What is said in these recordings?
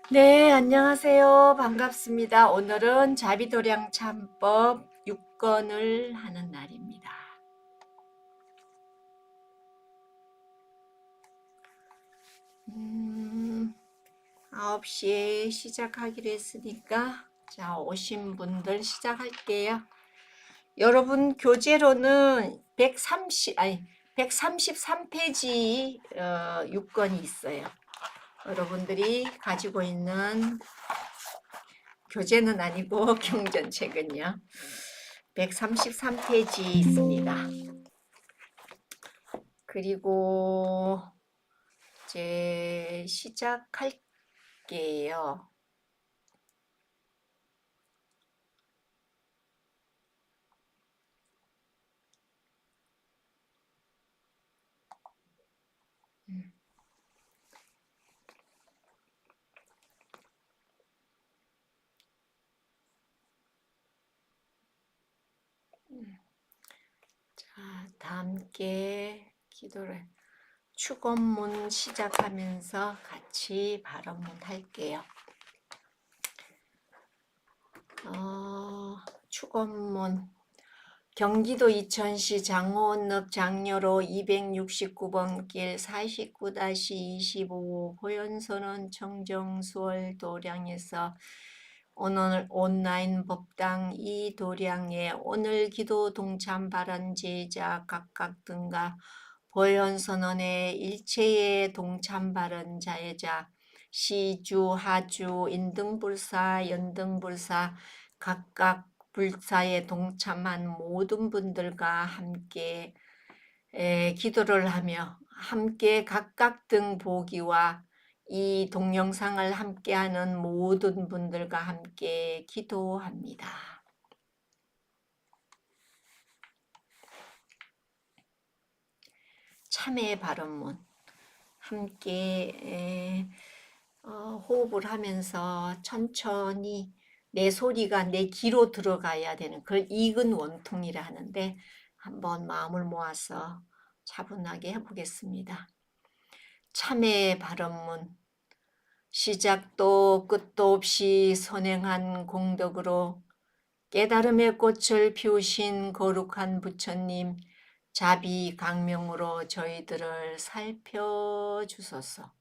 네, 안녕하세요. 반갑습니다. 오늘은 자비도량 참법 6건을 하는 날입니다. 9시에 시작하기로 했으니까 자, 오신 분들 시작할게요. 여러분 교재로는 133페이지 6건이 있어요. 여러분들이 가지고 있는 교재는 아니고 경전책은요. 133페이지 있습니다. 그리고 이제 시작할게요. 자, 다 함께 기도를 축원문 시작하면서 같이 발언문 할게요. 축원문 경기도 이천시 장호읍 장려로 269번 길 49-25 호연선원 청정수월 도량에서 오늘 온라인 법당 이 도량에 오늘 기도 동참 발언 제자 각각 등과 보현선언의 일체의 동참 발언 자예자 시주, 하주, 인등불사, 연등불사 각각 불사에 동참한 모든 분들과 함께 기도를 하며 함께 각각 등 보기와 이 동영상을 함께하는 모든 분들과 함께 기도합니다. 참회 발언문 함께 호흡을 하면서 천천히 내 소리가 내 귀로 들어가야 되는 그걸 익은 원통이라 하는데 한번 마음을 모아서 차분하게 해보겠습니다. 참회 발언문 시작도 끝도 없이 선행한 공덕으로 깨달음의 꽃을 피우신 거룩한 부처님 자비 강명으로 저희들을 살펴주소서.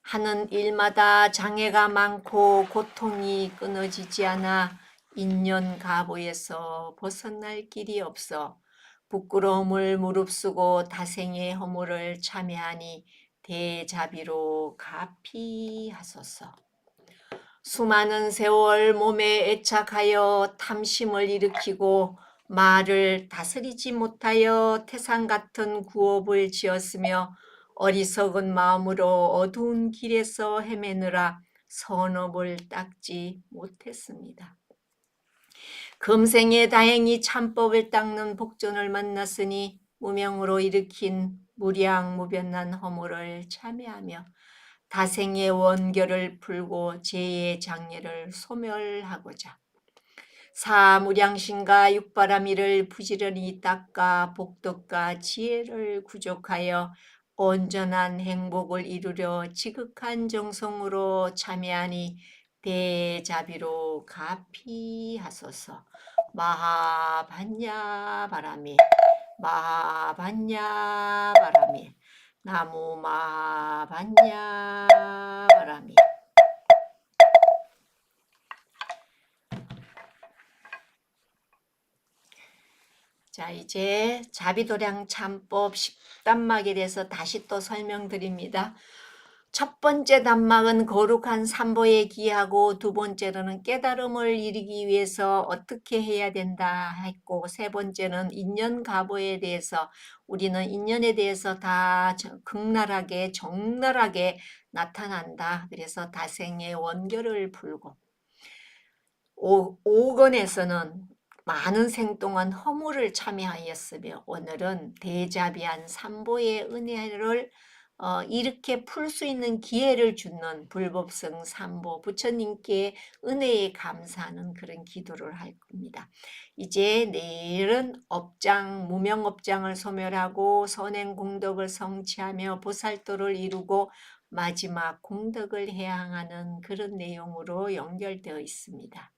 하는 일마다 장애가 많고 고통이 끊어지지 않아 인연 가보에서 벗어날 길이 없어 부끄러움을 무릅쓰고 다생의 허물을 참여하니 대자비로 가피하소서. 수많은 세월 몸에 애착하여 탐심을 일으키고 말을 다스리지 못하여 태산 같은 구업을 지었으며 어리석은 마음으로 어두운 길에서 헤매느라 선업을 닦지 못했습니다. 금생에 다행히 참법을 닦는 복전을 만났으니 무명으로 일으킨 무량무변난 허물을 참회하며 다생의 원결을 풀고 죄의 장애를 소멸하고자 사무량신과 육바라미를 부지런히 닦아 복덕과 지혜를 구족하여 온전한 행복을 이루려 지극한 정성으로 참여하니 대자비로 가피하소서. 마하반야 바라미 마하반야 바라미 나무 마하반야 바라미. 자, 이제 자비도량 참법 10단막에 대해서 다시 또 설명드립니다. 첫 번째 단막은 거룩한 삼보에 기하고 두 번째로는 깨달음을 이루기 위해서 어떻게 해야 된다 했고 세 번째는 인연가보에 대해서 우리는 인연에 대해서 다 극랄하게 적나라하게 나타난다. 그래서 다생의 원결을 풀고 5권에서는 많은 생 동안 허물을 참여하였으며 오늘은 대자비한 삼보의 은혜를 이렇게 풀 수 있는 기회를 주는 불법성 삼보 부처님께 은혜에 감사하는 그런 기도를 할 겁니다. 이제 내일은 업장, 무명업장을 소멸하고 선행공덕을 성취하며 보살도를 이루고 마지막 공덕을 해양하는 그런 내용으로 연결되어 있습니다.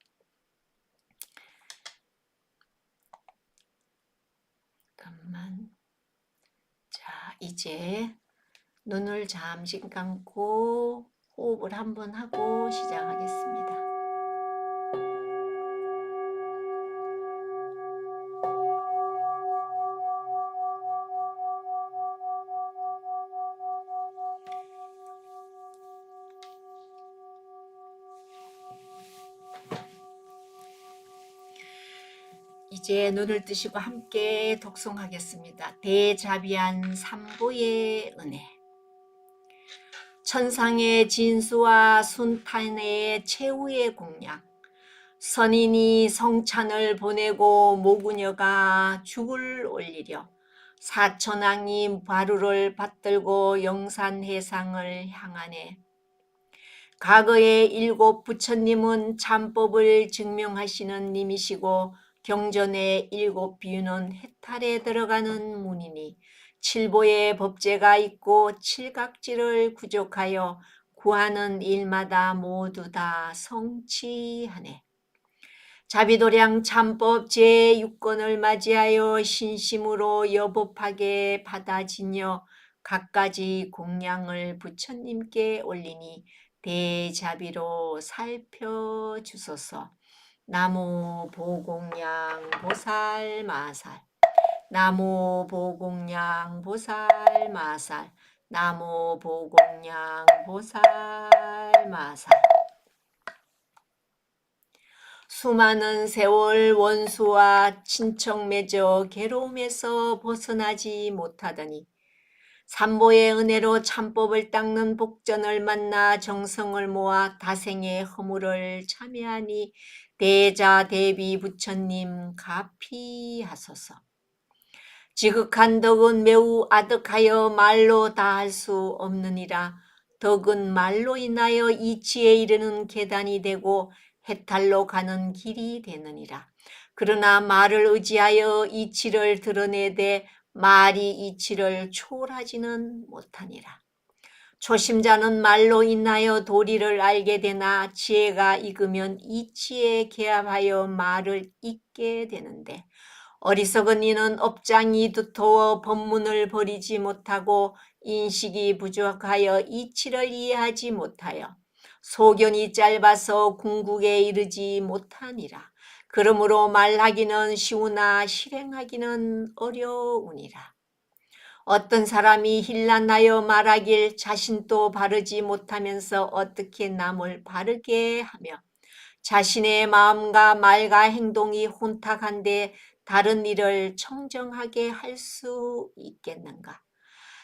잠깐만. 자, 이제 눈을 잠시 감고 호흡을 한번 하고 시작하겠습니다. 이제 눈을 뜨시고 함께 독송하겠습니다. 대자비한 삼보의 은혜. 천상의 진수와 순탄의 최후의 공약. 선인이 성찬을 보내고 모구녀가 죽을 올리려 사천왕이 바루를 받들고 영산해상을 향하네. 과거의 7 부처님은 참법을 증명하시는 님이시고 경전의 7 비유는 해탈에 들어가는 문이니 칠보의 법제가 있고 칠각지를 구족하여 구하는 일마다 모두 다 성취하네. 자비도량 참법 제6권을 맞이하여 신심으로 여법하게 받아지녀 갖가지 공양을 부처님께 올리니 대자비로 살펴주소서. 나무 보공양 보살 마살. 나무 보공양 보살 마살. 나무 보공양 보살 마살. 수많은 세월 원수와 친척 맺어 괴로움에서 벗어나지 못하더니 삼보의 은혜로 참법을 닦는 복전을 만나 정성을 모아 다생의 허물을 참여하니 대자 대비 부처님 가피하소서. 지극한 덕은 매우 아득하여 말로 다할 수 없느니라. 덕은 말로 인하여 이치에 이르는 계단이 되고 해탈로 가는 길이 되느니라. 그러나 말을 의지하여 이치를 드러내되 말이 이치를 초월하지는 못하니라. 초심자는 말로 인하여 도리를 알게 되나 지혜가 익으면 이치에 개합하여 말을 잇게 되는데 어리석은 이는 업장이 두터워 법문을 버리지 못하고 인식이 부족하여 이치를 이해하지 못하여 소견이 짧아서 궁극에 이르지 못하니라. 그러므로 말하기는 쉬우나 실행하기는 어려우니라. 어떤 사람이 힐난하여 말하길 자신도 바르지 못하면서 어떻게 남을 바르게 하며 자신의 마음과 말과 행동이 혼탁한데 다른 일을 청정하게 할 수 있겠는가?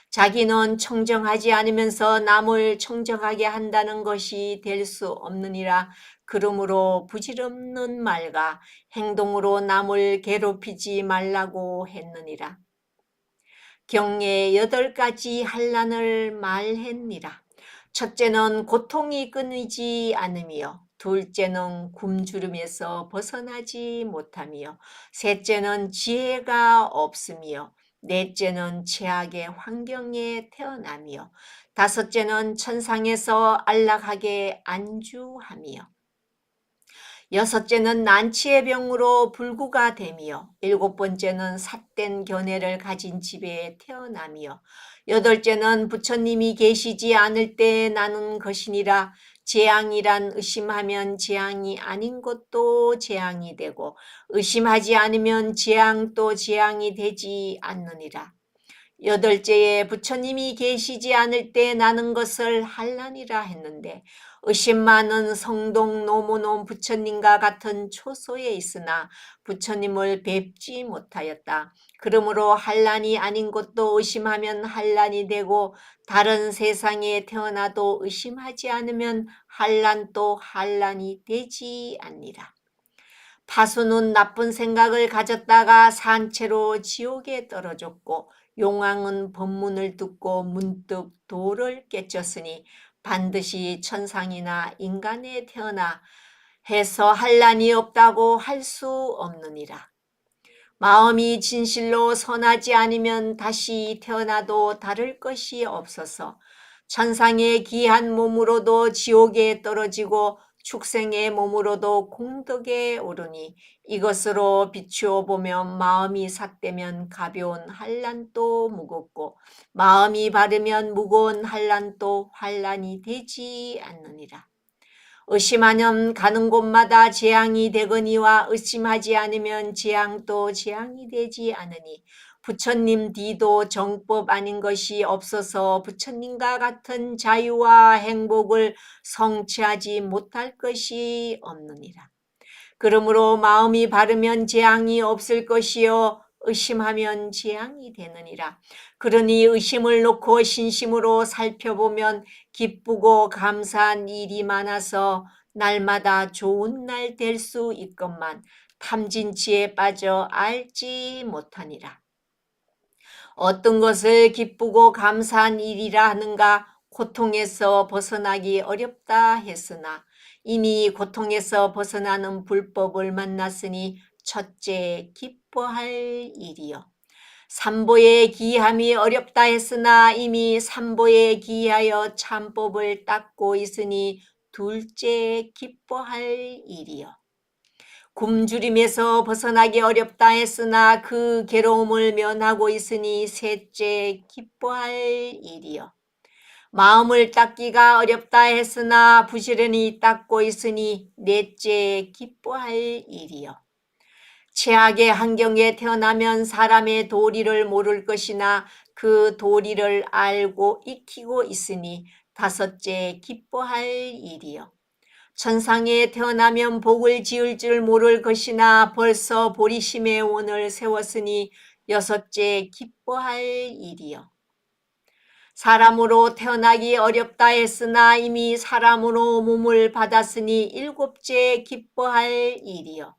자기는 청정하지 않으면서 남을 청정하게 한다는 것이 될 수 없느니라. 그러므로 부질없는 말과 행동으로 남을 괴롭히지 말라고 했느니라. 경에 8가지 한란을 말했니라. 첫째는 고통이 끊이지 않으며 둘째는 굶주림에서 벗어나지 못하며 셋째는 지혜가 없으며 넷째는 최악의 환경에 태어나며 다섯째는 천상에서 안락하게 안주하며 여섯째는 난치의 병으로 불구가 되며 일곱 번째는 삿된 견해를 가진 집에 태어나며 여덟째는 부처님이 계시지 않을 때 나는 것이니라. 재앙이란 의심하면 재앙이 아닌 것도 재앙이 되고 의심하지 않으면 재앙도 재앙이 되지 않느니라. 여덟째에 부처님이 계시지 않을 때 나는 것을 한란이라 했는데 의심 많은 성동 노무논 부처님과 같은 초소에 있으나 부처님을 뵙지 못하였다. 그러므로 한란이 아닌 것도 의심하면 한란이 되고 다른 세상에 태어나도 의심하지 않으면 한란도 한란이 되지 않니라. 파수는 나쁜 생각을 가졌다가 산채로 지옥에 떨어졌고 용왕은 법문을 듣고 문득 도를 깨쳤으니 반드시 천상이나 인간에 태어나 해서 한란이 없다고 할 수 없느니라. 마음이 진실로 선하지 않으면 다시 태어나도 다를 것이 없어서 천상의 귀한 몸으로도 지옥에 떨어지고 축생의 몸으로도 공덕에 오르니 이것으로 비추어 보면 마음이 삿되면 가벼운 한란도 무겁고 마음이 바르면 무거운 한란도 환란이 되지 않느니라. 의심하면 가는 곳마다 재앙이 되거니와 의심하지 않으면 재앙도 재앙이 되지 않으니 부처님 뒤도 정법 아닌 것이 없어서 부처님과 같은 자유와 행복을 성취하지 못할 것이 없느니라. 그러므로 마음이 바르면 재앙이 없을 것이요 의심하면 재앙이 되느니라. 그러니 의심을 놓고 신심으로 살펴보면 기쁘고 감사한 일이 많아서 날마다 좋은 날 될 수 있건만 탐진치에 빠져 알지 못하니라. 어떤 것을 기쁘고 감사한 일이라 하는가? 고통에서 벗어나기 어렵다 했으나 이미 고통에서 벗어나는 불법을 만났으니 첫째 기뻐할 일이요. 삼보의 기함이 어렵다 했으나 이미 삼보에 기하여 참법을 닦고 있으니 둘째 기뻐할 일이요. 굶주림에서 벗어나기 어렵다 했으나 그 괴로움을 면하고 있으니 셋째 기뻐할 일이요. 마음을 닦기가 어렵다 했으나 부지런히 닦고 있으니 넷째 기뻐할 일이요. 최악의 환경에 태어나면 사람의 도리를 모를 것이나 그 도리를 알고 익히고 있으니 다섯째 기뻐할 일이요. 천상에 태어나면 복을 지을 줄 모를 것이나 벌써 보리심의 원을 세웠으니 여섯째 기뻐할 일이요. 사람으로 태어나기 어렵다 했으나 이미 사람으로 몸을 받았으니 일곱째 기뻐할 일이요.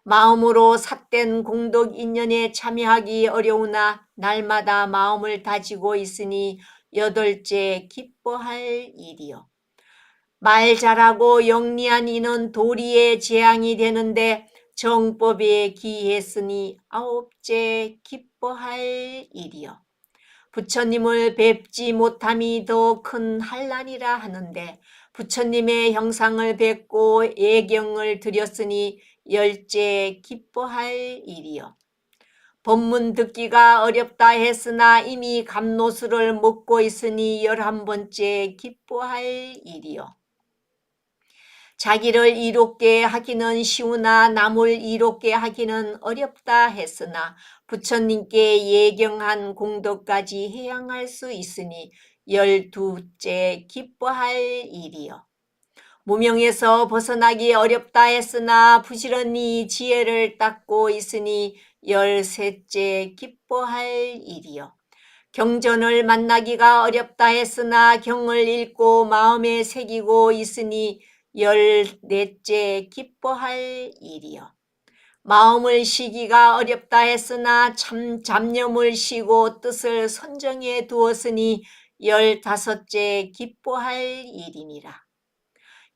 마음으로 삿된 공덕 인연에 참여하기 어려우나 날마다 마음을 다지고 있으니 여덟째 기뻐할 일이요. 말 잘하고 영리한 이는 도리에 재앙이 되는데 정법에 기했으니 아홉째 기뻐할 일이요. 부처님을 뵙지 못함이 더 큰 한란이라 하는데 부처님의 형상을 뵙고 예경을 드렸으니 열째 기뻐할 일이요. 법문 듣기가 어렵다 했으나 이미 감노수를 먹고 있으니 11번째 기뻐할 일이요. 자기를 이롭게 하기는 쉬우나 남을 이롭게 하기는 어렵다 했으나 부처님께 예경한 공덕까지 해양할 수 있으니 12째 기뻐할 일이요. 무명에서 벗어나기 어렵다 했으나 부지런히 지혜를 닦고 있으니 13째 기뻐할 일이요. 경전을 만나기가 어렵다 했으나 경을 읽고 마음에 새기고 있으니 14째 기뻐할 일이요. 마음을 쉬기가 어렵다 했으나 참 잡념을 쉬고 뜻을 선정해 두었으니 15째 기뻐할 일이니라.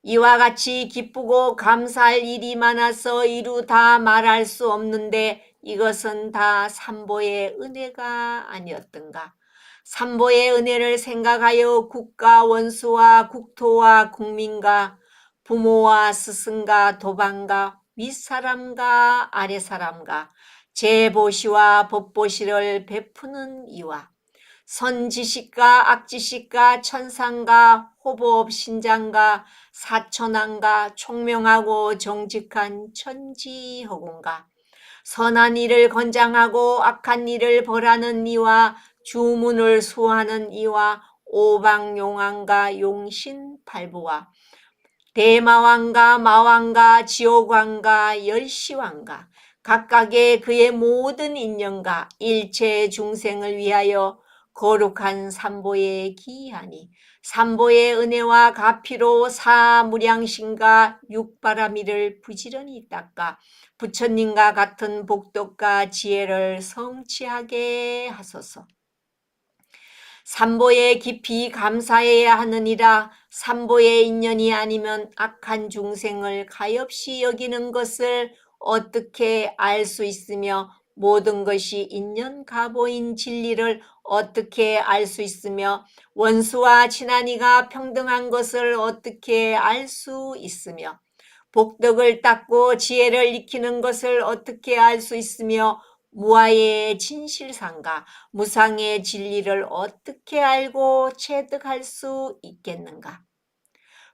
이와 같이 기쁘고 감사할 일이 많아서 이루 다 말할 수 없는데 이것은 다 삼보의 은혜가 아니었던가. 삼보의 은혜를 생각하여 국가 원수와 국토와 국민과 부모와 스승과 도방과 윗사람과 아래사람과 제보시와 법보시를 베푸는 이와 선지식과 악지식과 천상과 호법 신장과 사천왕과 총명하고 정직한 천지허공과 선한 일을 권장하고 악한 일을 벌하는 이와 주문을 수호하는 이와 오방용왕과 용신팔부와 대마왕과 마왕과 지옥왕과 열시왕과 각각의 그의 모든 인연과 일체 중생을 위하여 거룩한 삼보에 기이하니 삼보의 은혜와 가피로 사무량신과 육바라미를 부지런히 닦아 부처님과 같은 복덕과 지혜를 성취하게 하소서. 삼보에 깊이 감사해야 하느니라. 삼보의 인연이 아니면 악한 중생을 가엾이 여기는 것을 어떻게 알 수 있으며 모든 것이 인연가보인 진리를 어떻게 알 수 있으며 원수와 친한이가 평등한 것을 어떻게 알 수 있으며 복덕을 닦고 지혜를 익히는 것을 어떻게 알 수 있으며 무아의 진실상과 무상의 진리를 어떻게 알고 체득할 수 있겠는가?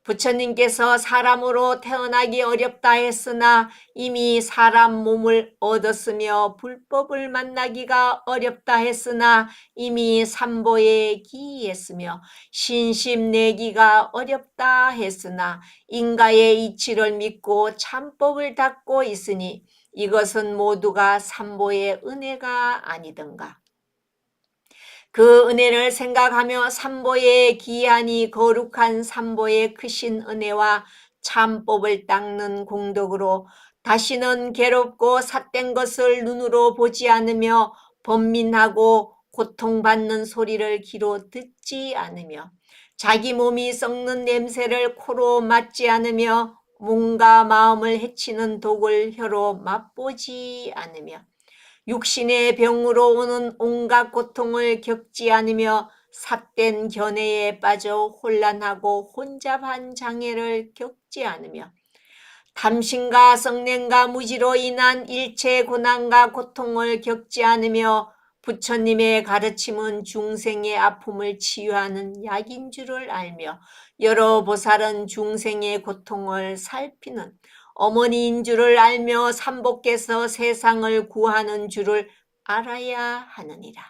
부처님께서 사람으로 태어나기 어렵다 했으나 이미 사람 몸을 얻었으며 불법을 만나기가 어렵다 했으나 이미 삼보에 기이했으며 신심 내기가 어렵다 했으나 인가의 이치를 믿고 참법을 닦고 있으니 이것은 모두가 삼보의 은혜가 아니던가. 그 은혜를 생각하며 삼보의 기이하니 거룩한 삼보의 크신 은혜와 참법을 닦는 공덕으로 다시는 괴롭고 삿된 것을 눈으로 보지 않으며 번민하고 고통받는 소리를 귀로 듣지 않으며 자기 몸이 썩는 냄새를 코로 맡지 않으며 몸과 마음을 해치는 독을 혀로 맛보지 않으며 육신의 병으로 오는 온갖 고통을 겪지 않으며 삿된 견해에 빠져 혼란하고 혼잡한 장애를 겪지 않으며 탐심과 성냄과 무지로 인한 일체 고난과 고통을 겪지 않으며 부처님의 가르침은 중생의 아픔을 치유하는 약인 줄을 알며 여러 보살은 중생의 고통을 살피는 어머니인 줄을 알며 삼보께서 세상을 구하는 줄을 알아야 하느니라.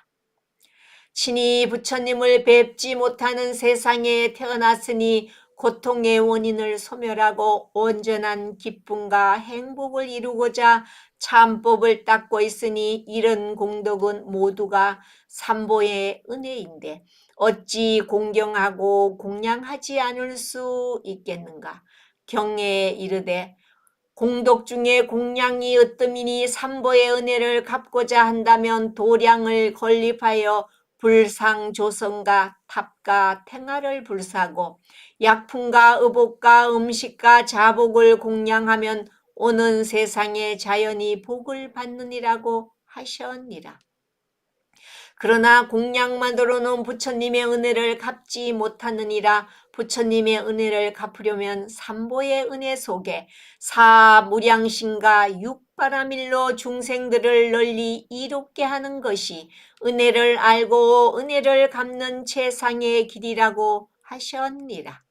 친히 부처님을 뵙지 못하는 세상에 태어났으니 고통의 원인을 소멸하고 온전한 기쁨과 행복을 이루고자 참법을 닦고 있으니 이런 공덕은 모두가 삼보의 은혜인데 어찌 공경하고 공양하지 않을 수 있겠는가? 경에 이르되 공덕 중에 공양이 으뜸이니 삼보의 은혜를 갚고자 한다면 도량을 건립하여 불상조성과 탑과 탱화를 불사고 약품과 의복과 음식과 자복을 공양하면 오는 세상에 자연히 복을 받느니라고 하셨니라. 그러나 공양만으로는 부처님의 은혜를 갚지 못하느니라. 부처님의 은혜를 갚으려면 삼보의 은혜 속에 사무량신과 육바라밀로 중생들을 널리 이롭게 하는 것이 은혜를 알고 은혜를 갚는 최상의 길이라고 하셨니라.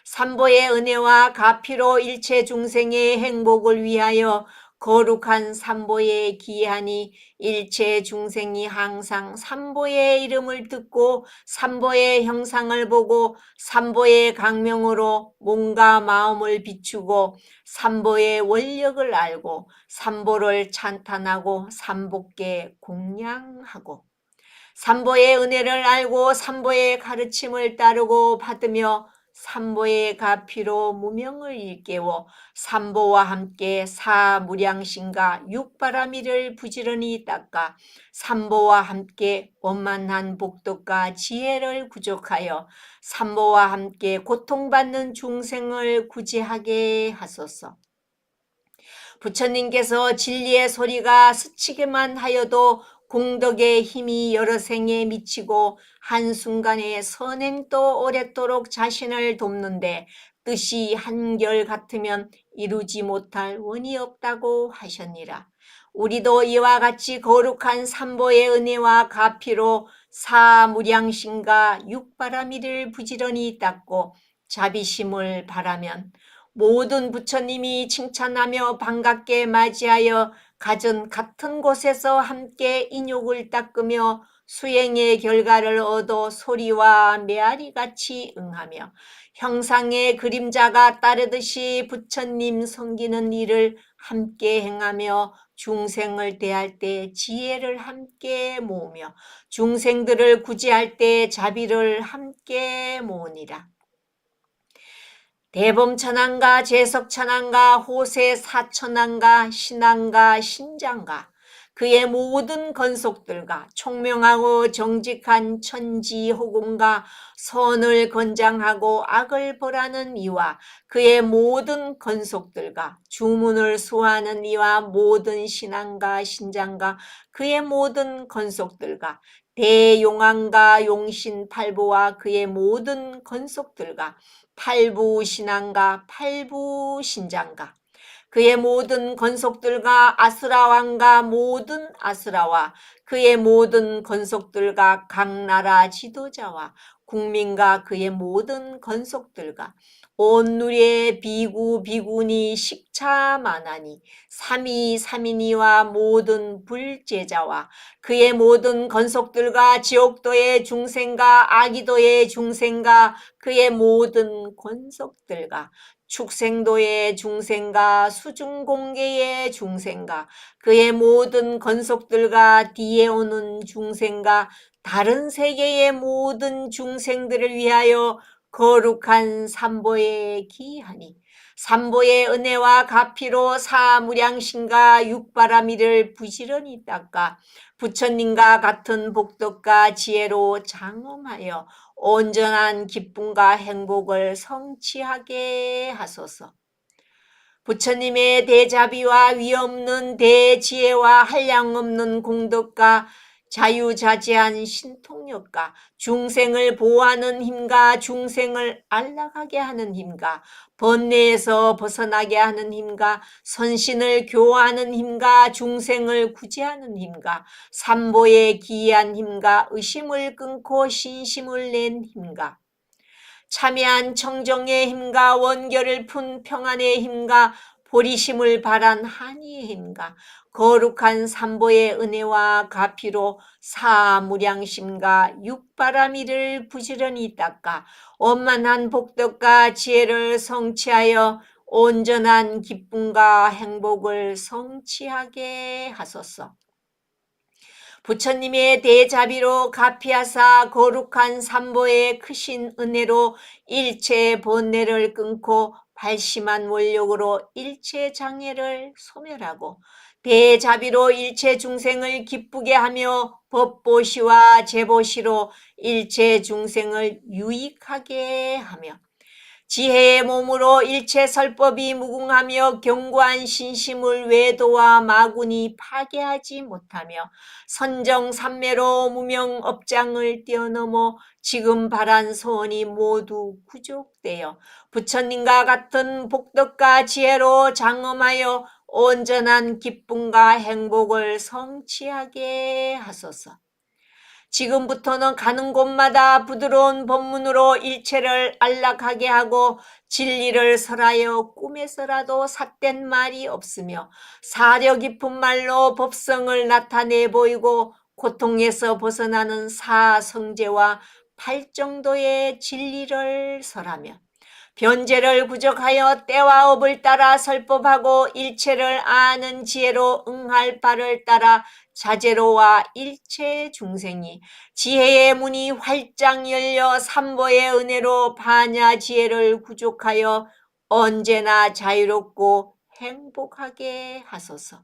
삼보의 은혜와 가피로 일체 중생의 행복을 위하여 거룩한 삼보에 기이하니 일체 중생이 항상 삼보의 이름을 듣고 삼보의 형상을 보고 삼보의 강명으로 몸과 마음을 비추고 삼보의 원력을 알고 삼보를 찬탄하고 삼보께 공양하고 삼보의 은혜를 알고 삼보의 가르침을 따르고 받으며 삼보의 가피로 무명을 일깨워 삼보와 함께 사무량신과 육바라미를 부지런히 닦아 삼보와 함께 원만한 복덕과 지혜를 구족하여 삼보와 함께 고통받는 중생을 구제하게 하소서. 부처님께서 진리의 소리가 스치기만 하여도 공덕의 힘이 여러 생에 미치고 한순간에 선행도 오랫도록 자신을 돕는데 뜻이 한결 같으면 이루지 못할 원이 없다고 하셨니라. 우리도 이와 같이 거룩한 삼보의 은혜와 가피로 사무량심과 육바라미를 부지런히 닦고 자비심을 바라면 모든 부처님이 칭찬하며 반갑게 맞이하여 가전 같은 곳에서 함께 인욕을 닦으며 수행의 결과를 얻어 소리와 메아리같이 응하며 형상의 그림자가 따르듯이 부처님 섬기는 일을 함께 행하며 중생을 대할 때 지혜를 함께 모으며 중생들을 구제할 때 자비를 함께 모으니라. 대범천왕과 제석천왕과 호세사천왕과 신왕과 신장과 그의 모든 건속들과 총명하고 정직한 천지호공과 선을 권장하고 악을 벌하는 이와 그의 모든 건속들과 주문을 수호하는 이와 모든 신앙과 신장과 그의 모든 건속들과 대용왕과 용신팔보와 그의 모든 건속들과 팔부신앙과 팔부신장과 그의 모든 건속들과 아수라왕과 모든 아수라와 그의 모든 건속들과 각 나라 지도자와 국민과 그의 모든 건속들과 온 누리의 비구 비구니 식차만하니 삼위 삼인이와 모든 불제자와 그의 모든 건속들과 지옥도의 중생과 아기도의 중생과 그의 모든 건속들과 축생도의 중생과 수중공계의 중생과 그의 모든 건속들과 뒤에 오는 중생과 다른 세계의 모든 중생들을 위하여 거룩한 삼보에 기하니 삼보의 은혜와 가피로 사무량신과 육바라미를 부지런히 닦아 부처님과 같은 복덕과 지혜로 장엄하여 온전한 기쁨과 행복을 성취하게 하소서. 부처님의 대자비와 위없는 대지혜와 한량없는 공덕과 자유자재한 신통력과 중생을 보호하는 힘과 중생을 안락하게 하는 힘과 번뇌에서 벗어나게 하는 힘과 선신을 교화하는 힘과 중생을 구제하는 힘과 삼보에 기이한 힘과 의심을 끊고 신심을 낸 힘과 참여한 청정의 힘과 원결을 푼 평안의 힘과 보리심을 발한 한의의 힘과 거룩한 삼보의 은혜와 가피로 사무량심과 육바라미를 부지런히 닦아 원만한 복덕과 지혜를 성취하여 온전한 기쁨과 행복을 성취하게 하소서. 부처님의 대자비로 가피하사 거룩한 삼보의 크신 은혜로 일체 번뇌를 끊고 발심한 원력으로 일체 장애를 소멸하고 대자비로 일체 중생을 기쁘게 하며 법보시와 제보시로 일체 중생을 유익하게 하며 지혜의 몸으로 일체 설법이 무궁하며 견고한 신심을 외도와 마군이 파괴하지 못하며 선정삼매로 무명업장을 뛰어넘어 지금 바란 소원이 모두 구족되어 부처님과 같은 복덕과 지혜로 장엄하여 온전한 기쁨과 행복을 성취하게 하소서. 지금부터는 가는 곳마다 부드러운 법문으로 일체를 안락하게 하고 진리를 설하여 꿈에서라도 삿된 말이 없으며 사려 깊은 말로 법성을 나타내 보이고 고통에서 벗어나는 사성제와 팔정도의 진리를 설하며 변제를 부족하여 때와 업을 따라 설법하고 일체를 아는 지혜로 응할 바를 따라 자제로와 일체 중생이 지혜의 문이 활짝 열려 삼보의 은혜로 반야 지혜를 구족하여 언제나 자유롭고 행복하게 하소서.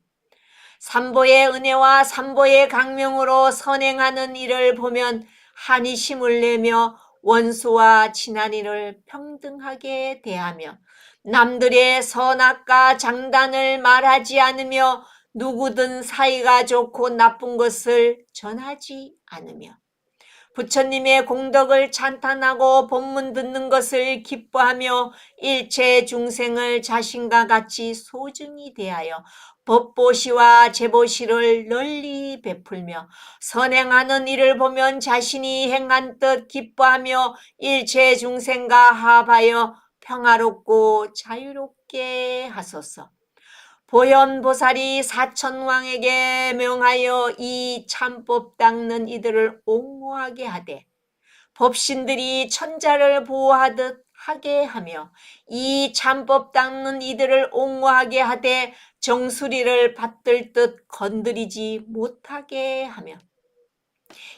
삼보의 은혜와 삼보의 강명으로 선행하는 일을 보면 한이심을 내며 원수와 친한 이를 평등하게 대하며 남들의 선악과 장단을 말하지 않으며 누구든 사이가 좋고 나쁜 것을 전하지 않으며 부처님의 공덕을 찬탄하고 법문 듣는 것을 기뻐하며 일체 중생을 자신과 같이 소중히 대하여 법보시와 제보시를 널리 베풀며 선행하는 일을 보면 자신이 행한 뜻 기뻐하며 일체 중생과 합하여 평화롭고 자유롭게 하소서. 보현보살이 사천왕에게 명하여 이 참법 닦는 이들을 옹호하게 하되 법신들이 천자를 보호하듯 하게 하며 이 참법 닦는 이들을 옹호하게 하되 정수리를 받들 듯 건드리지 못하게 하며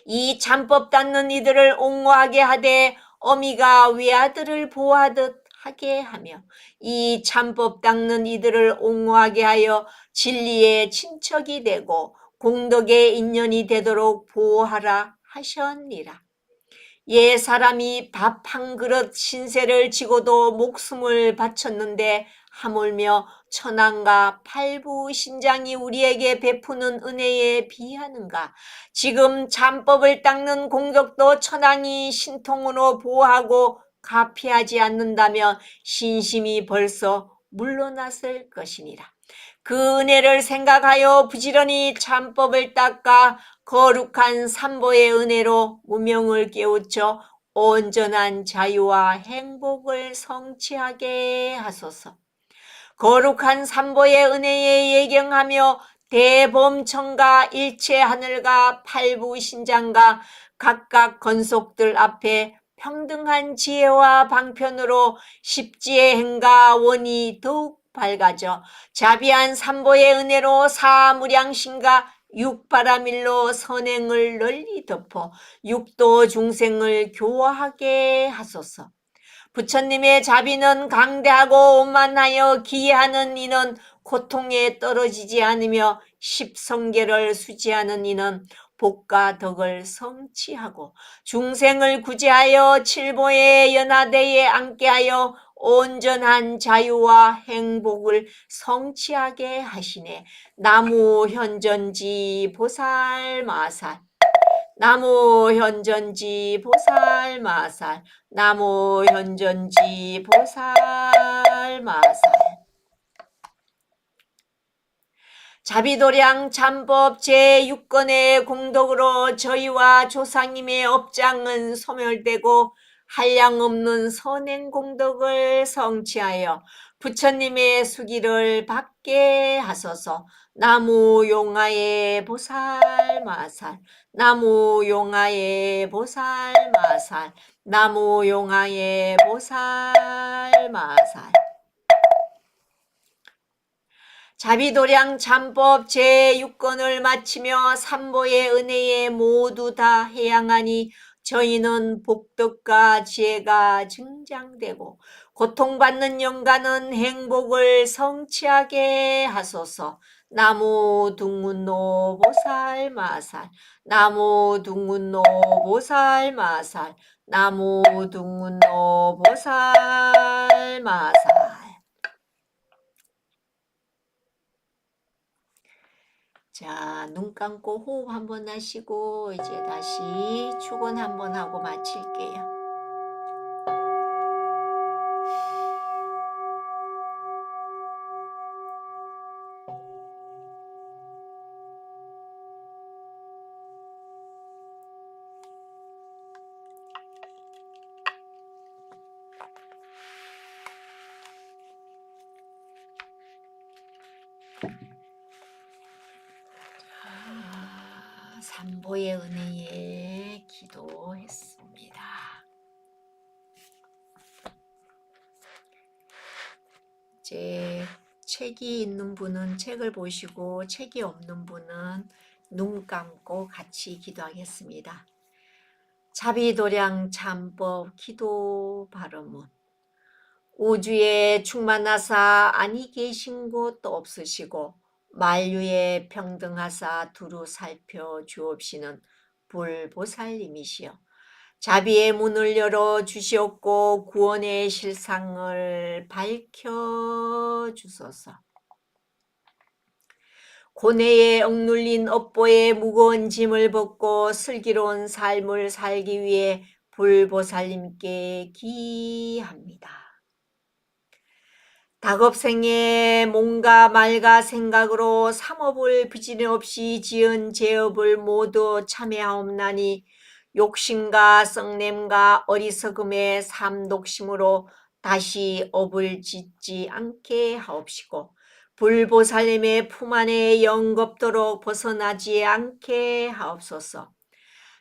이 참법 닦는 이들을 옹호하게 하되 어미가 외아들을 보호하듯 하게 하며 이 참법 닦는 이들을 옹호하게 하여 진리의 친척이 되고 공덕의 인연이 되도록 보호하라 하셨니라. 옛 사람이 밥 한 그릇 신세를 지고도 목숨을 바쳤는데 하물며 천황과 팔부신장이 우리에게 베푸는 은혜에 비하는가? 지금 참법을 닦는 공덕도 천황이 신통으로 보호하고 가피하지 않는다면 신심이 벌써 물러났을 것이니라. 그 은혜를 생각하여 부지런히 참법을 닦아 거룩한 삼보의 은혜로 무명을 깨우쳐 온전한 자유와 행복을 성취하게 하소서. 거룩한 삼보의 은혜에 예경하며 대범청과 일체 하늘과 팔부신장과 각각 건속들 앞에 평등한 지혜와 방편으로 십지의 행과 원이 더욱 밝아져 자비한 삼보의 은혜로 사무량신과 육바라밀로 선행을 널리 덮어 육도 중생을 교화하게 하소서. 부처님의 자비는 강대하고 오만하여 기이하는 이는 고통에 떨어지지 않으며 십성계를 수지하는 이는 복과 덕을 성취하고 중생을 구제하여 칠보의 연하대에 앉게 하여 온전한 자유와 행복을 성취하게 하시네. 나무 현전지 보살 마살. 나무 현전지 보살 마살. 나무 현전지 보살 마살. 자비도량 참법 제6권의 공덕으로 저희와 조상님의 업장은 소멸되고 한량없는 선행공덕을 성취하여 부처님의 수기를 받게 하소서. 나무 용화의 보살 마살. 나무 용화의 보살 마살. 나무 용화의 보살 마살. 자비도량 참법 제6권을 마치며 삼보의 은혜에 모두 다 해양하니 저희는 복덕과 지혜가 증장되고 고통받는 영가는 행복을 성취하게 하소서. 나무 둥운노 보살 마살. 나무 둥운노 보살 마살. 나무 둥운노 보살 마살. 자, 눈 감고 호흡 한번 하시고 이제 다시 축원 한번 하고 마칠게요. 삼보의 은혜에 기도했습니다. 이제 책이 있는 분은 책을 보시고 책이 없는 분은 눈 감고 같이 기도하겠습니다. 자비도량 참법 기도 발언문. 우주에 충만하사 아니 계신 곳 없으시고 만류에 평등하사 두루 살펴 주옵시는 불보살님이시여 자비의 문을 열어 주시옵고 구원의 실상을 밝혀 주소서. 고뇌에 억눌린 업보의 무거운 짐을 벗고 슬기로운 삶을 살기 위해 불보살님께 기합니다. 닭업생의 몸과 말과 생각으로 삼업을 부진없이 지은 제업을 모두 참회하옵나니 욕심과 썩냄과 어리석음의 삼독심으로 다시 업을 짓지 않게 하옵시고 불보살님의 품 안에 영겁도록 벗어나지 않게 하옵소서.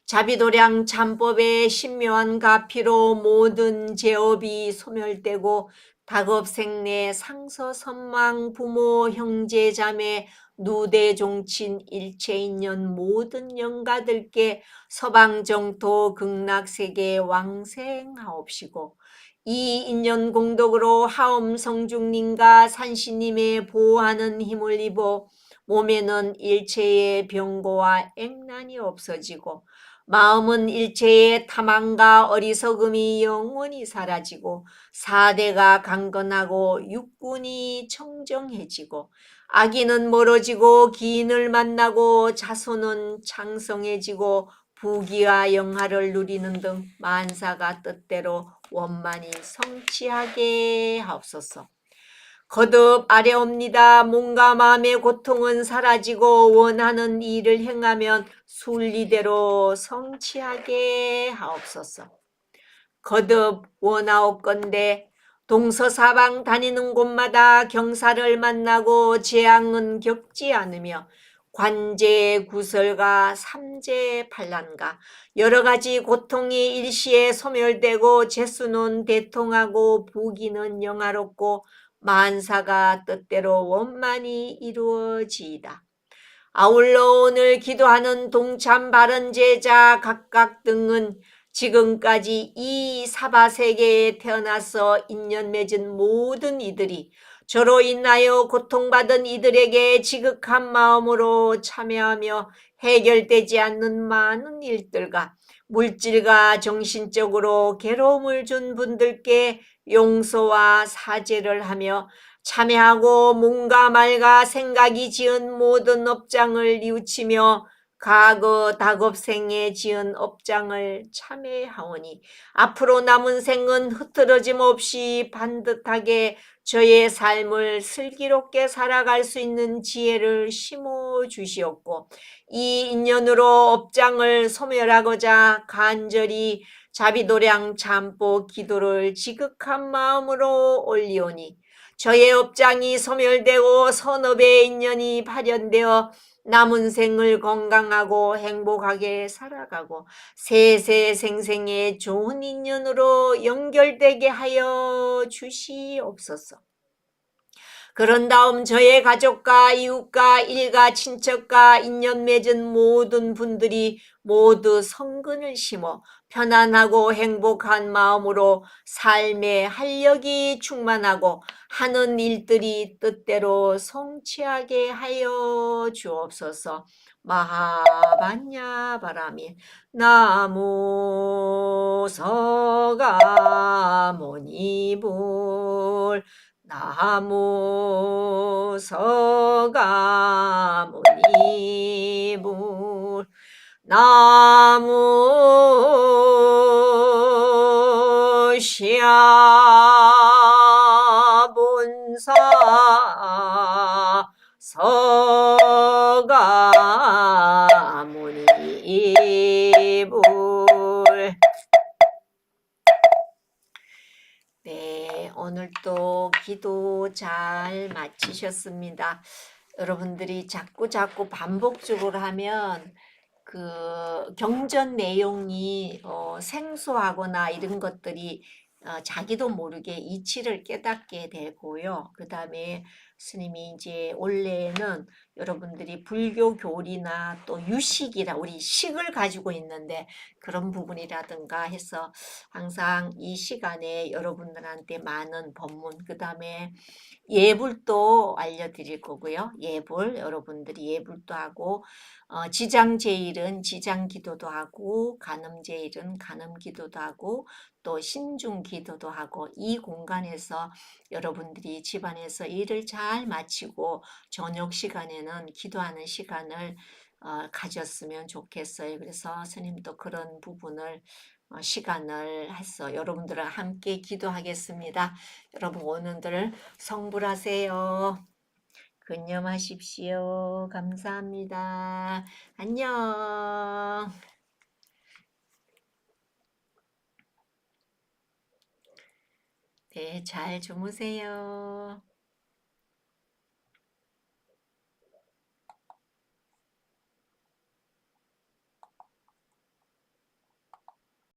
자비도량 참법의 신묘한 가피로 모든 제업이 소멸되고 닭업생내 상서선망 부모 형제 자매 누대 종친 일체 인연 모든 영가들께 서방정토 극락세계 왕생하옵시고 이 인연 공덕으로 하엄성중님과 산신님의 보호하는 힘을 입어 몸에는 일체의 병고와 액난이 없어지고 마음은 일체의 탐함과 어리석음이 영원히 사라지고 사대가 강건하고 육군이 청정해지고 악인은 멀어지고 기인을 만나고 자손은 창성해지고 부귀와 영화를 누리는 등 만사가 뜻대로 원만히 성취하게 하옵소서. 거듭 아뢰옵니다. 몸과 마음의 고통은 사라지고 원하는 일을 행하면 순리대로 성취하게 하옵소서. 거듭 원하옵건대 동서사방 다니는 곳마다 경사를 만나고 재앙은 겪지 않으며 관제 구설과 삼재 반란과 여러 가지 고통이 일시에 소멸되고 재수는 대통하고 부귀는 영화롭고 만사가 뜻대로 원만히 이루어지이다. 아울러 오늘 기도하는 동참 바른 제자 각각 등은 지금까지 이 사바세계에 태어나서 인연 맺은 모든 이들이 저로 인하여 고통받은 이들에게 지극한 마음으로 참여하며 해결되지 않는 많은 일들과 물질과 정신적으로 괴로움을 준 분들께 용서와 사죄를 하며 참회하고 몸과 말과 생각이 지은 모든 업장을 뉘우치며 과거 닭업생에 지은 업장을 참회하오니 앞으로 남은 생은 흐트러짐 없이 반듯하게 저의 삶을 슬기롭게 살아갈 수 있는 지혜를 심어 주시옵고 이 인연으로 업장을 소멸하고자 간절히 자비도량 참보 기도를 지극한 마음으로 올리오니 저의 업장이 소멸되고 선업의 인연이 발현되어 남은 생을 건강하고 행복하게 살아가고 세세생생의 좋은 인연으로 연결되게 하여 주시옵소서. 그런 다음 저의 가족과 이웃과 일가 친척과 인연 맺은 모든 분들이 모두 성근을 심어 편안하고 행복한 마음으로 삶의 활력이 충만하고 하는 일들이 뜻대로 성취하게 하여 주옵소서. 마하반야 바라미 나무 서가모니불 나무 서가모니불 나무 시아본사 서가모니불. 네, 오늘도 기도 잘 마치셨습니다. 여러분들이 자꾸 반복적으로 하면 그 경전 내용이 생소하거나 이런 것들이 자기도 모르게 이치를 깨닫게 되고요. 그 다음에 스님이 이제 원래는 여러분들이 불교 교리나 또 유식이라 우리 식을 가지고 있는데 그런 부분이라든가 해서 항상 이 시간에 여러분들한테 많은 법문 그 다음에 예불도 알려드릴 거고요. 예불 여러분들이 예불도 하고 지장제일은 지장기도도 하고 간음제일은 간음기도도 하고 또 신중기도도 하고 이 공간에서 여러분들이 집안에서 일을 잘 마치고 저녁 시간에는 기도하는 시간을 가졌으면 좋겠어요. 그래서 스님도 그런 부분을 시간을 해서 여러분들과 함께 기도하겠습니다. 여러분 오늘들 성불하세요. 근념하십시오. 감사합니다. 안녕. 네, 잘 주무세요.